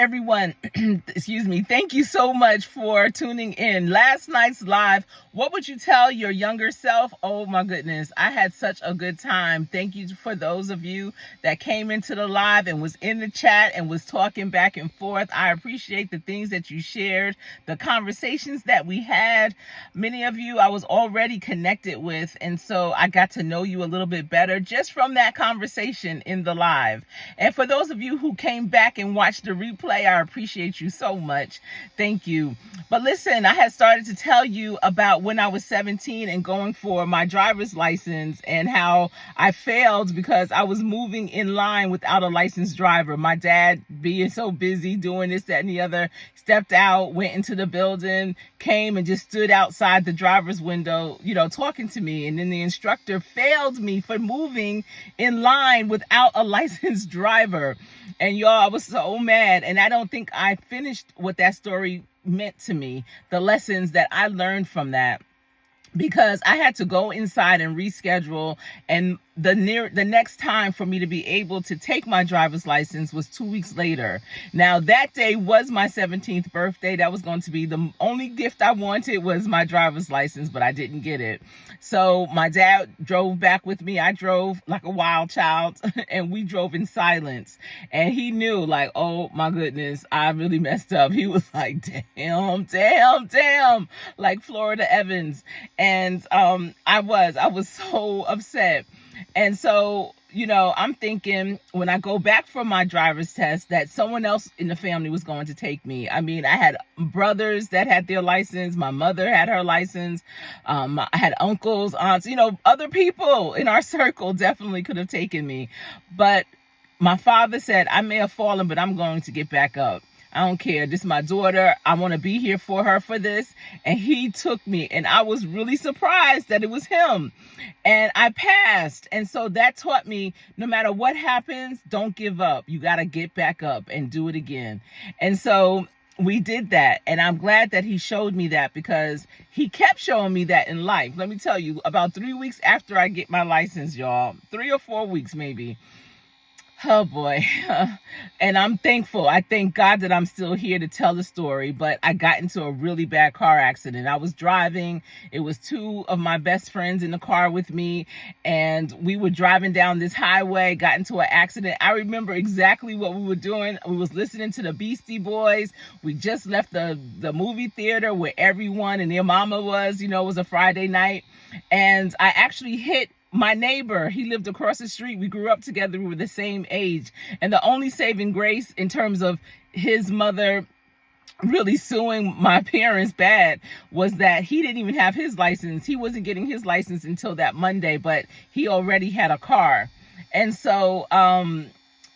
everyone. Excuse me. Thank you so much for tuning in. Last night's live, what would you tell your younger self? Oh my goodness, I had such a good time. Thank you for those of you that came into the live and was in the chat and was talking back and forth. I appreciate the things that you shared, the conversations that we had. Many of you I was already connected with, and so I got to know you a little bit better just from that conversation in the live. And for those of you who came back and watched the replay, I appreciate you so much. Thank you. But listen, I had started to tell you about when I was 17 and going for my driver's license and how I failed because I was moving in line without a licensed driver. My dad, being so busy doing this, that, and the other, stepped out, went into the building, came and just stood outside the driver's window, talking to me. And then the instructor failed me for moving in line without a licensed driver. And y'all, I was so mad. And I don't think I finished what that story meant to me, the lessons that I learned from that, because I had to go inside and reschedule, and the next time for me to be able to take my driver's license was 2 weeks later. Now, that day was my 17th birthday. That was going to be the only gift I wanted, was my driver's license, but I didn't get it. So my dad drove back with me. I drove like a wild child and we drove in silence. And he knew, like, oh my goodness, I really messed up. He was like, damn, like Florida Evans. And I was so upset. And so, I'm thinking when I go back for my driver's test that someone else in the family was going to take me. I mean, I had brothers that had their license. My mother had her license. I had uncles, aunts, other people in our circle definitely could have taken me. But my father said, I may have fallen, but I'm going to get back up. I don't care. This is my daughter. I want to be here for her for this. And he took me, and I was really surprised that it was him. And I passed. And so that taught me, no matter what happens, don't give up. You got to get back up and do it again. And so we did that. And I'm glad that he showed me that, because he kept showing me that in life. Let me tell you, about 3 weeks after I get my license, y'all, 3 or 4 weeks maybe. Oh boy. And I'm thankful. I thank God that I'm still here to tell the story, but I got into a really bad car accident. I was driving. It was 2 of my best friends in the car with me, and we were driving down this highway, got into an accident. I remember exactly what we were doing. We was listening to the Beastie Boys. We just left the movie theater where everyone and their mama was, it was a Friday night. And I actually hit my neighbor. He lived across the street. We grew up together. We were the same age. And the only saving grace in terms of his mother really suing my parents bad was that he didn't even have his license. He wasn't getting his license until that Monday, but he already had a car. And so,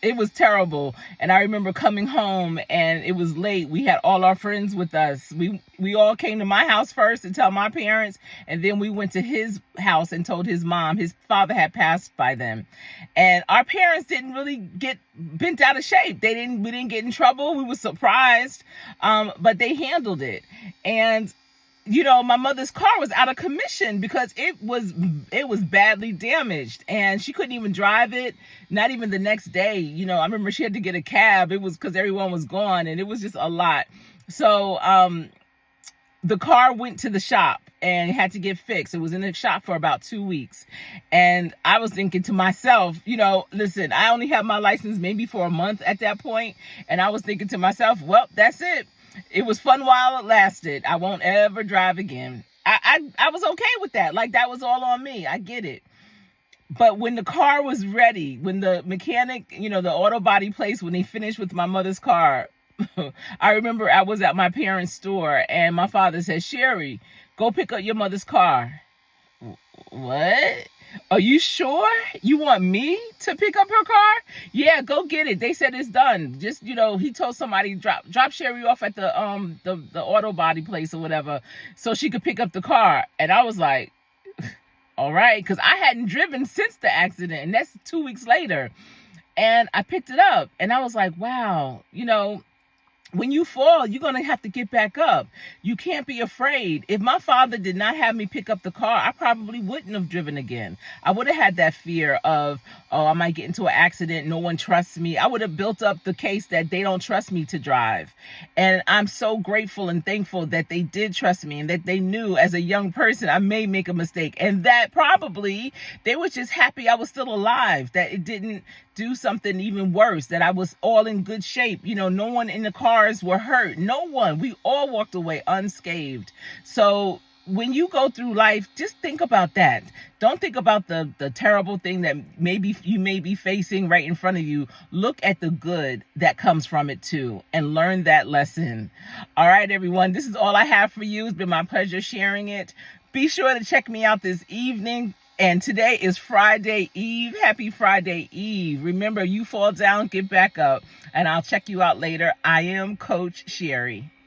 it was terrible. And I remember coming home and it was late. We had all our friends with us. We all came to my house first to tell my parents. And then we went to his house and told his mom. His father had passed by then. And our parents didn't really get bent out of shape. We didn't get in trouble. We were surprised. But they handled it. And my mother's car was out of commission because it was badly damaged, and she couldn't even drive it, not even the next day. I remember she had to get a cab. It was because everyone was gone, and it was just a lot. So the car went to the shop and had to get fixed. It was in the shop for about 2 weeks. And I was thinking to myself, listen, I only had my license maybe for a month at that point. And I was thinking to myself, well, that's it. It was fun while it lasted. I won't ever drive again. I was okay with that. Like, that was all on me. I get it. But when the car was ready, when the mechanic, the auto body place, when they finished with my mother's car, I remember I was at my parents' store and my father said, Sherry, go pick up your mother's car. What? Are you sure you want me to pick up her car? Yeah, go get it. They said it's done. Just, he told somebody drop Sherry off at the auto body place or whatever so she could pick up the car. And I was like, all right, because I hadn't driven since the accident, and that's 2 weeks later. And I picked it up and I was like, wow, when you fall, you're going to have to get back up. You can't be afraid. If my father did not have me pick up the car, I probably wouldn't have driven again. I would have had that fear of, oh, I might get into an accident. No one trusts me. I would have built up the case that they don't trust me to drive. And I'm so grateful and thankful that they did trust me and that they knew as a young person I may make a mistake. And that probably they were just happy I was still alive, that it didn't do something even worse, that I was all in good shape. You know, no one in the cars were hurt. No one. We all walked away unscathed. So when you go through life, just think about that. Don't think about the terrible thing that maybe you may be facing right in front of you. Look at the good that comes from it too, and learn that lesson. All right, everyone, this is all I have for you. It's been my pleasure sharing it. Be sure to check me out this evening. And today is Friday Eve. Happy Friday Eve. Remember, you fall down, get back up. And I'll check you out later. I am Coach Sherry.